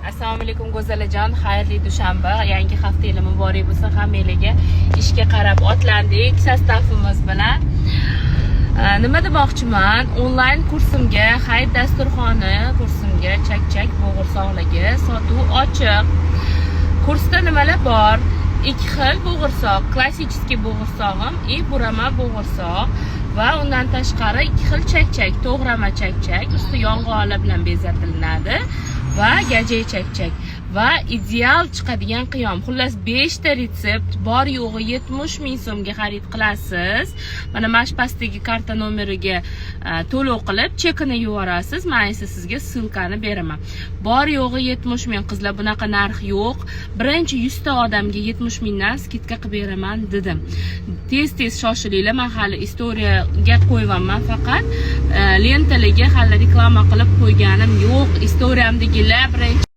Assalomu alaykum go'zalajon, xayrli dushanba. Yangi hafta yili muborak bo'lsin hammalarga. Ishga qarab otlandik sostavimiz bilan. Nima demoqchiman? Onlayn kursimga, hayit dasturxoni kursimga chak-chak bo'g'irsoqligi sotuv ochiq. Kursda nimalar bor? 2 xil bo'g'irsoq, klassik bo'g'irsoqim и burama bo'g'irsoq va undan tashqari 2 xil chak-chak, to'g'rama chak-chak, usti yong'oqlar bilan bezatiladi va gajay chak-chak va ideal chiqadigan qiyom. Xullas 5 ta retsept bor yo'g'i 70 ming so'mga xarid qilasiz. Mana pastdagi karta nomeriga to'lov qilib chekini yuborasiz. Men esa sizga ssilkani beraman. Bor yo'g'i 70 ming, qizlar, bunaqa narx yo'q. Birinchi 100 ta odamga 70 mingdan skidka qilib beraman dedim. Tez shoshilinglar. Men hali istoriyaga qo'yganman, faqat lentalarga hali reklama qilib qo'yganim yo'q. Istoriyamdagilar birinchi